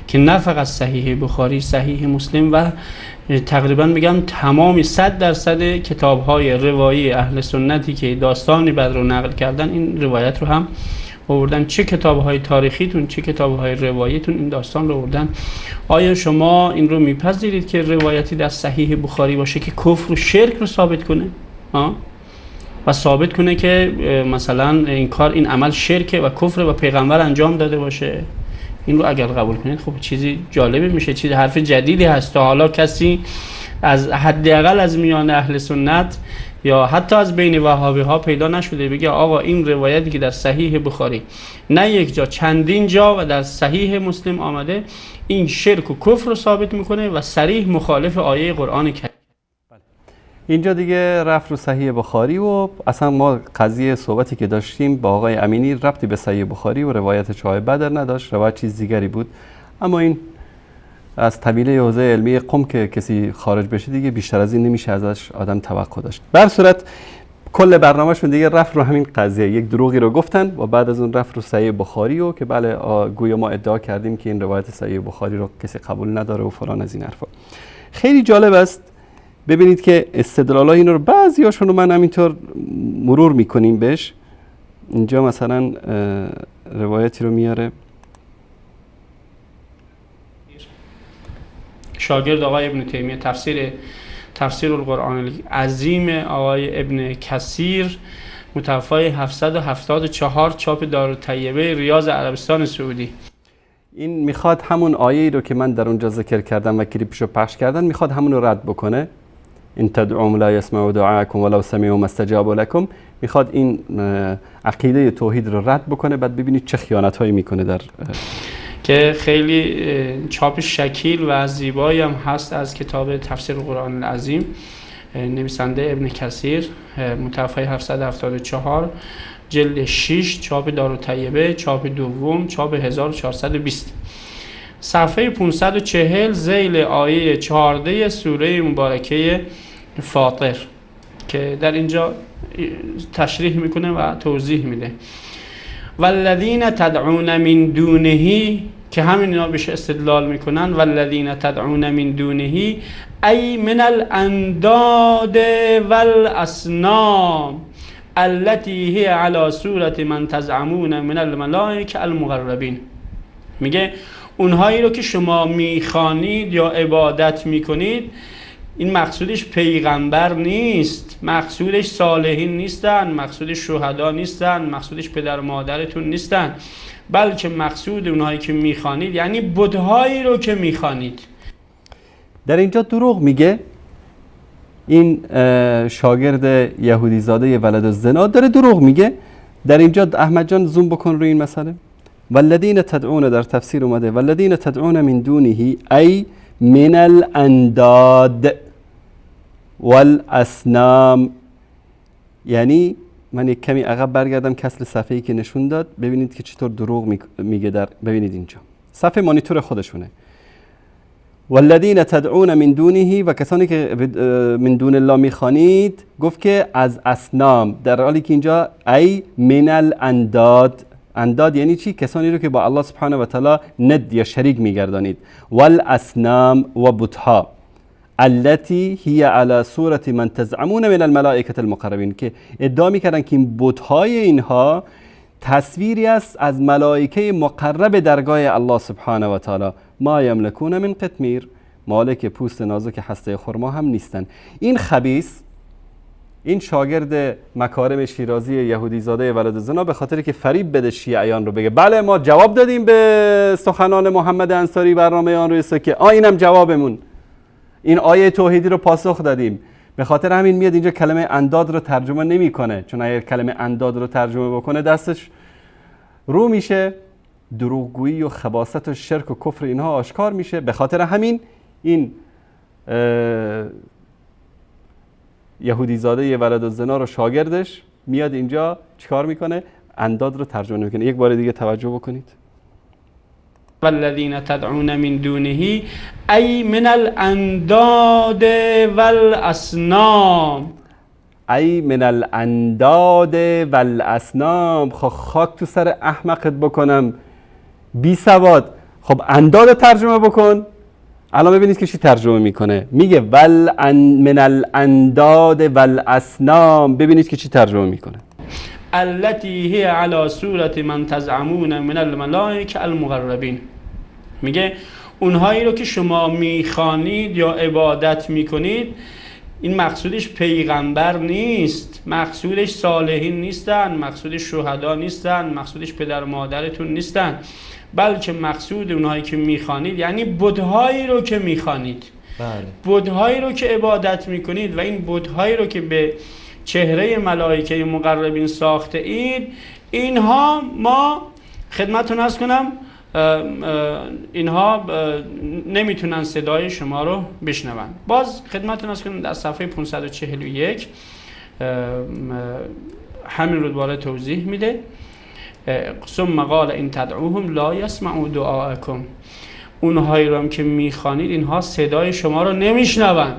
که نه فقط صحیح بخاری، صحیح مسلم و تقریبا میگم تمامی 100% کتاب‌های روایی اهل سنتی که داستانی بدر رو نقل کردن این روایت رو هم آوردن. چه کتاب‌های تاریخیتون چه کتاب‌های رواییتون این داستان رو آوردن. آیا شما این رو میپذیرید که روایتی در صحیح بخاری باشه که کفر و شرک رو ثابت کنه و ثابت کنه که مثلا این کار این عمل شرکه و کفر و پیغمبر انجام داده باشه؟ این رو اگر قبول کنید خب چیزی جالبی میشه، چیز حرف جدیدی هست. تا حالا کسی از حداقل از میان اهل سنت یا حتی از بین وهابی ها پیدا نشده بگه آقا این روایتی که در صحیح بخاری نه یک جا چندین جا و در صحیح مسلم آمده این شرک و کفر رو ثابت میکنه و صریح مخالف آیه قرآن کریم. اینجا دیگه رفت رو صحیح بخاری و اصلا ما قضیه صحبتی که داشتیم با آقای امینی ربطی به صحیح بخاری و روایت چاه بدر نداشت، روایت چیز دیگری بود. اما این از طبیله حوزه علمی قم که کسی خارج بشه دیگه بیشتر از این نمیشه ازش آدم توقع داشت. به هر صورت کل برنامه‌شون دیگه رفت رو همین قضیه، یک دروغی رو گفتن و بعد از اون رفت رو صحیح بخاری و که بله گویا ما ادعا کردیم که این روایت صحیح بخاری رو کسی قبول نداره و فلان از این حرفا. خیلی جالب است ببینید که استدلالای اینا رو بعضیاشون رو من همینطور مرور میکنیم بهش. اینجا مثلا روایتی رو میاره شاگرد آقای ابن تیمیه تفسیر القرآن العظیم آقای ابن کثیر متوفای 774 چاپ دارالطیبه ریاض عربستان سعودی. این میخواد همون آیه‌ای رو که من در اونجا ذکر کردم و کلیپشو پخش کردن میخواد همون رو رد بکنه. ان تدعوهم لا يسمعوا دعاءكم ولو سمعوا ما استجابوا لكم. میخواد این عقیده توحید رو رد بکنه. بعد ببینید چه خیانت‌هایی میکنه در که خیلی چاپ شکیل و زیبایی هم هست از کتاب تفسیر قرآن العظیم نویسنده ابن کثیر متوفی 774 جلد 6 چاپ دارالطیبه چاپ دوم چاپ 1420 صفحه 540 ذیل آیه 14 سوره مبارکه فاطر که در اینجا تشریح میکنه و توضیح میده. والذین تدعون من دونه که همین اینا بهش استدلال میکنن. والذین تدعون من دونه ای من الانداد والاصنام التي هي على صورت من تزعمون من الملائکه المقربین. میگه اونهایی رو که شما میخوانید یا عبادت میکنید این مقصودش پیغمبر نیست، مقصودش صالحین نیستن، مقصودش شهدا نیستن، مقصودش پدر و مادرتون نیستن، بلکه مقصود اونهایی که میخوانید یعنی بت‌هایی رو که میخوانید. در اینجا دروغ میگه. این شاگرد یهودی زاده ولد الزنا داره دروغ میگه. در اینجا احمد جان زوم بکن روی این مسئله. والذین تدعون در تفسیر اومده والذین تدعون من دونه ای من الانداد والاصنام. یعنی من یک کمی عقب برگردم کسل صفحه‌ای که نشون داد ببینید که چطور دروغ میگه. در ببینید اینجا صفحه مانیتور خودشونه. والذین تدعون من دونه و کسانی که من دون الله میخوانید گفت که از اصنام، در حالی که اینجا ای من الانداد. انداد یعنی چی؟ کسانی رو که با الله سبحانه و تعالی ند یا شریک میگردانید. والاصنام و بتها التي هي على صورت من تزعمون من الملائکه المقربین که ادعا میکردن که این بتهای اینها تصویری است از ملائکه مقرب درگاه الله سبحانه و تعالی. ما یملکون من قطمیر، مالک پوست نازک هسته خرما هم نیستن. این خبیث، این شاگرد مکارم شیرازی یهودی زاده ولد الزنا به خاطری که فریب بده شیعیان رو بگه بله ما جواب دادیم به سخنان محمد انصاری برنامه آن روی سکه، اینم جوابمون، این آیه توحیدی رو پاسخ دادیم. به خاطر همین میاد اینجا کلمه انداد رو ترجمه نمیکنه، چون اگر کلمه انداد رو ترجمه بکنه دستش رو میشه، دروغگویی و خباثت و شرک و کفر اینها آشکار میشه. به خاطر همین این یهودی زاده ولد الزنا رو شاگردش میاد اینجا چیکار میکنه؟ انداد رو ترجمه میکنه. یک بار دیگه توجه بکنید. والذین تدعون من دونه ای من الانداد والاصنام. ای من الانداد والاصنام. خب خاک تو سر احمقت بکنم بی سواد. خب انداد ترجمه بکن. الان ببینید که چی ترجمه میکنه. میگه من الانداد والاصنام. ببینید که چی ترجمه میکنه. التي هي على صورت من تزعمون من الملائکه المقربین. میگه اونهایی رو که شما میخوانید یا عبادت میکنید، این مقصودش پیغمبر نیست، مقصودش صالحین نیستن، مقصودش شهدا نیستن، مقصودش پدر مادرتون نیستن، بلکه مقصود اونهایی که میخوانید یعنی بت‌هایی رو که میخوانید، بت‌هایی رو که عبادت میکنید و این بت‌هایی رو که به چهره ملائکه مقربین ساخته اید، اینها ما خدمتتون عرض کنم اینها نمیتونن صدای شما رو بشنون. باز خدمتتون عرض کنم در صفحه 541 همین رو دوباره توضیح میده. ثم قال ان تدعوهم لا يسمعوا دعاءكم. اونهایی رو هم که میخوانید اینها صدای شما رو نمیشنون.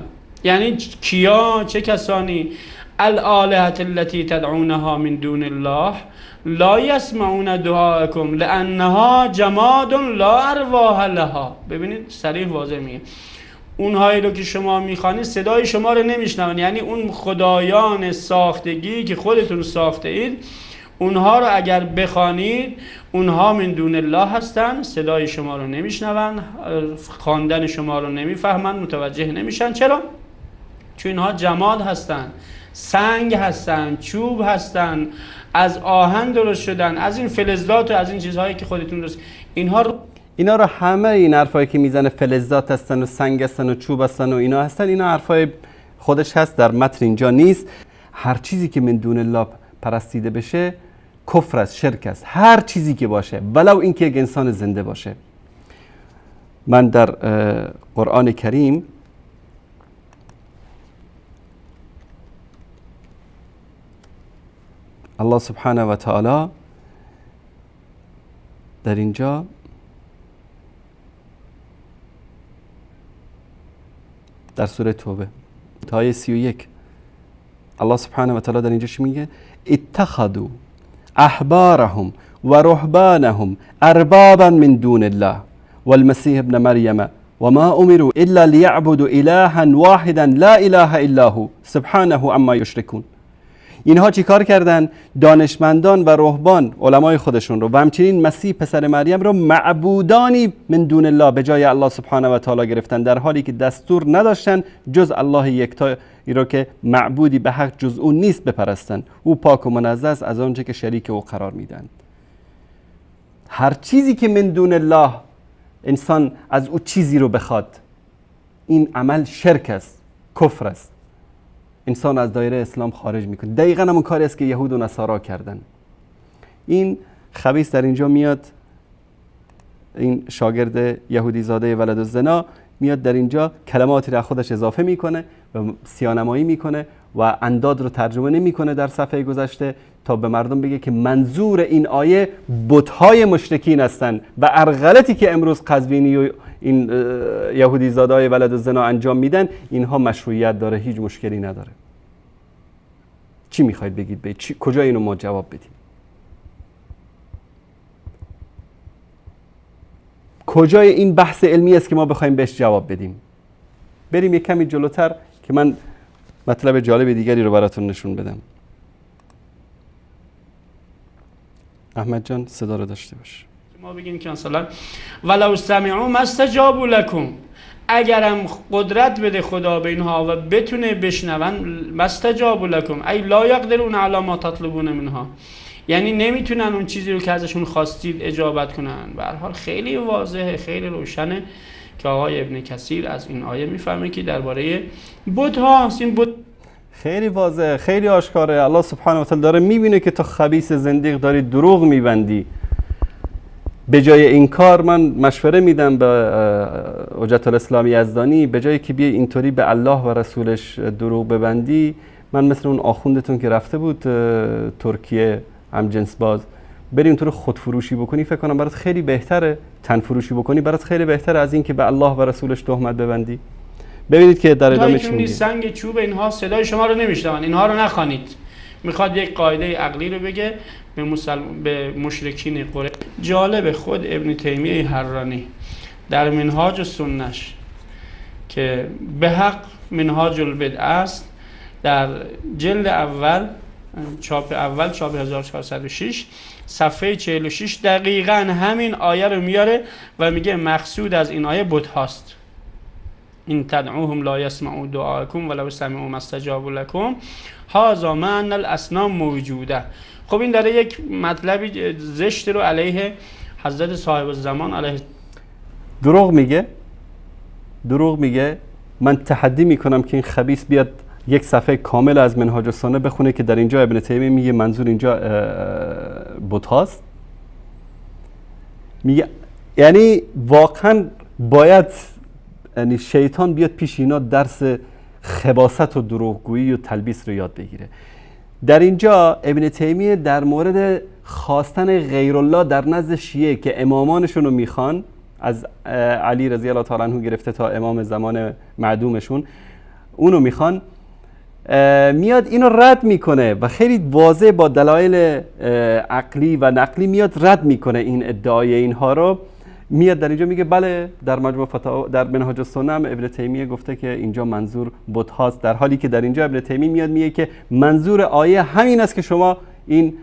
یعنی کیا؟ چه کسانی؟ الالهه التي تدعونها من دون الله لا يسمعون دعاءكم لانها جماد لا ارواح لها. ببینید صریح واضح میگه اونهایی رو که شما میخوانید صدای شما رو نمیشنون، یعنی اون خدایان ساختگی که خودتون ساخته اید، اونها رو اگر بخوانید اونها من دون الله هستن، صدای شما رو نمیشنون، خواندن شما رو نمیفهمن، متوجه نمیشن. چرا؟ چون اینها جماد هستن، سنگ هستن، چوب هستن، از آهن درست شدن، از این فلزات و از این چیزهایی که خودتون درست. اینا رو همه این حرفایی که میزنه فلزات هستن و سنگ هستن و چوب هستن و اینا هستن، اینا حرفای خودش هست، در متن اینجا نیست. هر چیزی که من دون الله پرستیده بشه کفر است، شرک است، هر چیزی که باشه، ولو اینکه یک انسان زنده باشه. من در قرآن کریم الله سبحانه و تعالی در اینجا در سوره توبه تا آیه 31 الله سبحانه و تعالی در اینجا چی میگه؟ اتخذوا احبارهم و رهبانهم اربابا من دون الله والمسيح ابن مريم وما امروا الا ليعبدوا الها واحدا لا اله الا هو سبحانه عما يشركون. اینها چی کار کردن؟ دانشمندان و رهبان علمای خودشون رو و همچنین مسیح پسر مریم رو معبودانی من دون الله به جای الله سبحانه و تعالی گرفتن، در حالی که دستور نداشتن جز الله یکتا رو که معبودی به حق جز اون نیست بپرستن. او پاک و منزه است از آنچه که شریک او قرار میدن. هر چیزی که من دون الله انسان از او چیزی رو بخواد، این عمل شرک است، کفر است، انسان از دایره اسلام خارج میکنه. دقیقاً همون کاری است که یهود و نصارا کردن. این خبیث در اینجا میاد، این شاگرد یهودی زاده ولد الزنا میاد در اینجا کلماتی را خودش اضافه میکنه و سیانمایی میکنه و انداد رو ترجمه نمیکنه در صفحه گذشته تا به مردم بگه که منظور این آیه بت‌های مشرکین هستن و غلطی که امروز قزوینی و این یهودی زادای ولد الزنا انجام میدن، اینها مشروعیت داره، هیچ مشکلی نداره. چی میخواید بگید؟ کجا اینو ما جواب بدیم؟ کجای این بحث علمی است که ما بخوایم بهش جواب بدیم؟ بریم یک کمی جلوتر که من مطلب جالب دیگری رو براتون نشون بدم. احمد جان صدا رو داشته باش. ما بگیم که مثلا ولو سمعوا ما استجابوا لكم، اگرم قدرت بده خدا به اینها و بتونه بشنون، ما استجابوا لكم ای لا یقدرون علی ما تطلبون منها، یعنی نمیتونن اون چیزی رو که ازشون خواستید اجابت کنن. به هر حال خیلی واضحه، خیلی روشنه که آقای ابن کثیر از این آیه میفهمه که درباره بت هاست. این بت خیلی واضحه، خیلی آشکاره. الله سبحانه و تعالی داره میبینه که تو خبیث زندیق داری دروغ میبندی. به جای این کار من مشوره میدم به حجت الاسلام یزدانی، به جایی که بیای اینطوری به الله و رسولش دروغ ببندی، من مثل اون آخوندتون که رفته بود ترکیه هم جنس باز، بری اونطور خودفروشی بکنی، فکر کنم برات خیلی بهتره. تن فروشی بکنی برات خیلی بهتره از این که به الله و رسولش تهمت ببندی. ببینید که در ادامه اینهایی چی که میگه. سنگ چوب اینها صدای شما رو نمیشنون، اینها رو نخوانید. میخواد یک قاعده عقلی رو بگه به مشرکین قریش. جالب، خود ابن تیمیه حرانی در منهاج سنش که به حق منهاج البدع است، در جلد اول چاپ 1406 صفحه 46 دقیقاً همین آیه رو میاره و میگه مقصود از این آیه بت هاست. این تدعوهم لا یسمعوا دعاءکم ولو سمعوا ما استجابوا لکم هذا مع ان الاصنام موجوده. خب این داره یک مطلبی زشت رو علیه حضرت صاحب الزمان علیه دروغ میگه. من تحدی میکنم که این خبیث بیاد یک صفحه کامل از منهاج السنه بخونه که در اینجا ابن تیمیه میگه منظور اینجا بت هاست. میگه یعنی واقعا باید یعنی شیطان بیاد پیش اینا درس خباثت و دروغگویی و تلبیس رو یاد بگیره. در اینجا ابن تیمیه در مورد خواستن غیر الله در نزد شیعه که امامانشون رو میخوان، از علی رضی الله تعالی عنه گرفته تا امام زمان معدومشون اونو میخوان، میاد اینو رد میکنه و خیلی واضح با دلایل عقلی و نقلی میاد رد میکنه این ادعای اینها رو. میاد در اینجا میگه بله در مجموع فتاوا در منهاج السنه هم ابن تیمیه گفته که اینجا منظور بت هاست، در حالی که در اینجا ابن تیمیه میاد میگه که منظور آیه همین است که شما این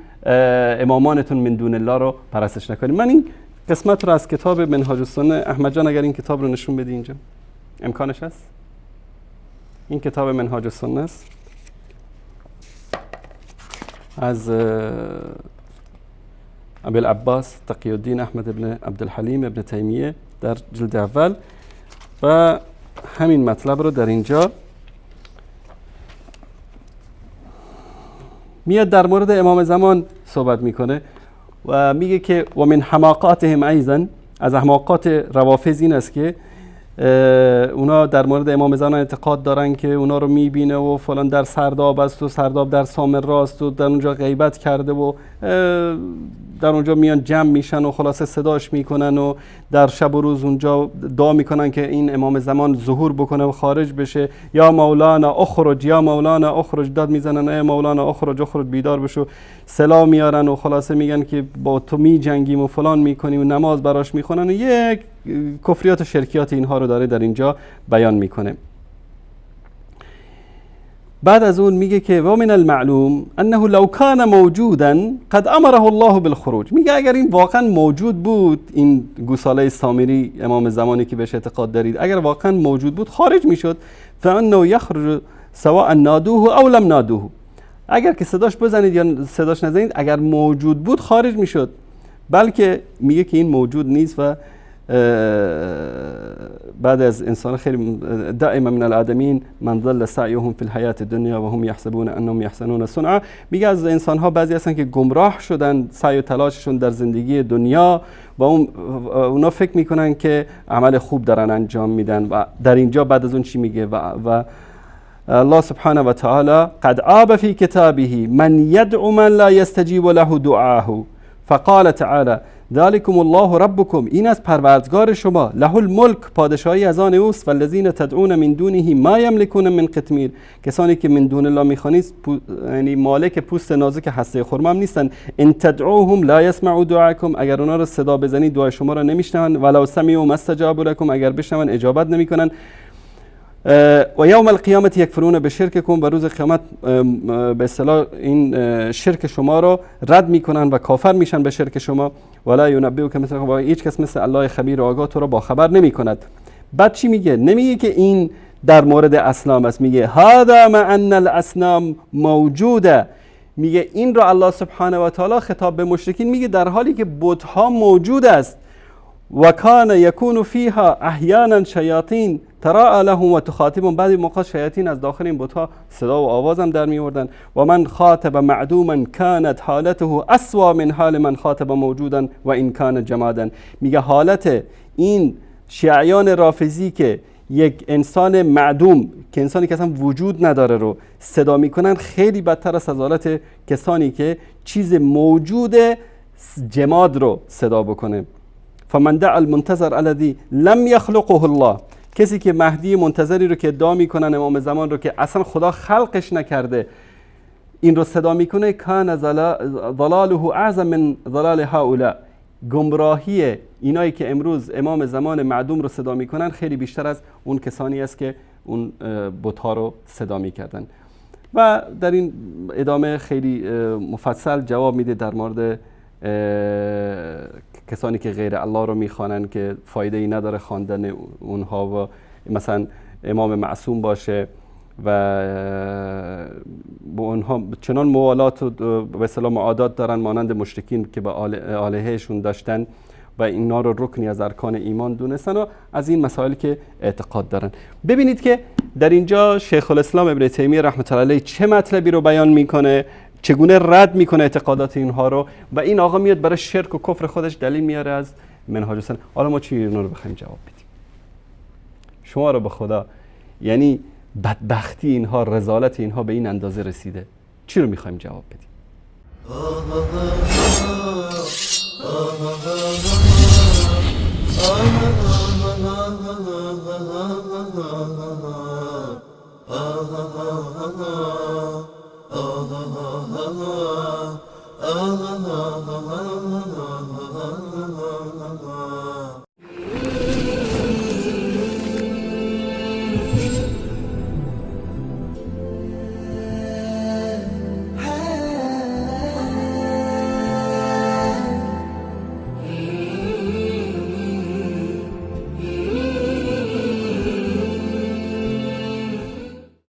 امامانتون من دون الله رو پرستش نکنید. من این قسمت رو از کتاب منهاج السنه، احمد جان اگر این کتاب رو نشون بدی اینجا امکانش هست؟ این کتاب منهاج السنه است از ابی العباس تقی الدین احمد ابن عبدالحلیم ابن تیمیه در جلد اول و همین مطلب رو در اینجا میاد در مورد امام زمان صحبت میکنه و میگه که و من حماقاتهم ایضا، از احماقات روافض این است که اونا در مورد امام زمان اعتقاد دارن که اونا رو میبینه و فلان در سرداب است و سرداب در سامرا است و در اونجا غیبت کرده و در اونجا میان جمع میشن و خلاصه صداش میکنن و در شب و روز اونجا دعا میکنن که این امام زمان ظهور بکنه و خارج بشه. یا مولانا اخرج، یا مولانا اخرج، داد میزنن ای مولانا اخرج بیدار بشو، سلام میارن و خلاصه میگن که با تو میجنگیم و فلان میکنیم و نماز براش میخونن و یک کفریات و شرکیات اینها رو داره در اینجا بیان میکنه. بعد از اون میگه که و من المعلوم انه لو کان موجودا قد امره الله بالخروج. میگه اگر این واقعا موجود بود، این گوساله سامری امام زمانی که بهش اعتقاد دارید اگر واقعا موجود بود خارج میشد. فانه یخرج سواء نادوه او لم نادوه، اگر که صداش بزنید یا صداش نزنید اگر موجود بود خارج میشد. بلکه میگه که این موجود نیست و بعد از انسان خیلی دائما من الادمین من ضل سعیهم فی الحیات الدنیا و هم یحسبون انهم یحسنون صنعا. میگه از انسان ها بعضی هستن که گمراه شدن سعی و تلاششون در زندگی دنیا و اونا فکر میکنن که عمل خوب دارن انجام میدن. و در اینجا بعد از اون چی میگه و الله سبحانه و تعالی قد آب فی کتابه من یدعو من لا یستجیب له دعاه فقال تعالی ذالکم الله ربکم، این از پروردگار شما، له الملک، پادشاهی از آن اوست، والذین تدعون من دونه ما یملکون من قطمیر، کسانی که من دون الله میخوانید یعنی مالک پوست نازک هسته خرما هم نیستن. ان تدعوهم لا یسمعوا دعاءکم، اگر اونا رو صدا بزنید دعای شما را نمیشنون. ولو سمعوا ما استجابوا لکم، اگر بشنون اجابت نمیکنن. و یوم القیامت یکفرون بشرککم، و روز قیامت به اصطلاح این شرک شما رو رد میکنن و کافر میشن به شرک شما. ولا ینبئک مثل خبیر، هیچ کس مثل الله خبیر و آگاه تو رو با خبر نمیکند. بعد چی میگه؟ نمیگه که این در مورد اصنام است، میگه هذا مع ان الاصنام موجوده. میگه این رو الله سبحانه و تعالی خطاب به مشرکین میگه در حالی که بت ها موجود است. و کان یکون فیها احیانا شیاطین تراء لهم و تخاطبهم، بعضی موقع شیاطین از داخل این بت‌ها صدا و آواز هم در می‌آوردن. و من خاطب معدوما كانت حالته اسوا من حال من خاطب موجودا و این کان جمادا. میگه حالت این شیعیان رافضی که یک انسان معدوم، که انسانی که اصلا وجود نداره رو صدا میکنن، خیلی بدتر است از حالت کسانی که چیز موجود جماد رو صدا بکنه. فمن دعا المنتظر الذي لم يخلقه الله، کسی که مهدی منتظری رو که ادعا میکنن امام زمان رو که اصلا خدا خلقش نکرده این رو صدا میکنه، کان ضلاله اعظم من ضلال هؤلاء، گمراهی اینایی که امروز امام زمان معدوم رو صدا میکنن خیلی بیشتر از اون کسانی است که اون بت‌ها رو صدا میکردن. و در این ادامه خیلی مفصل جواب میده در مورد کسانی که غیر الله رو میخوانن که فایده ای نداره خواندن اونها و مثلا امام معصوم باشه و با اونها چنان موالات و به اصطلاح معادات دارن مانند مشرکین که به آلههشون داشتن و اینا رو رکنی از ارکان ایمان دونستن و از این مسائل که اعتقاد دارن. ببینید که در اینجا شیخ الاسلام ابن تیمیه رحمت الله علیه چه مطلبی رو بیان میکنه، چگونه رد میکنه اعتقادات اینها رو، و این آقا میاد برای شرک و کفر خودش دلیل میاره از منهاج السنه. حالا ما چی اینا رو بخوایم جواب بدیم؟ شما رو به خدا، یعنی بدبختی اینها، رذالت اینها به این اندازه رسیده، چی رو میخوایم جواب بدیم؟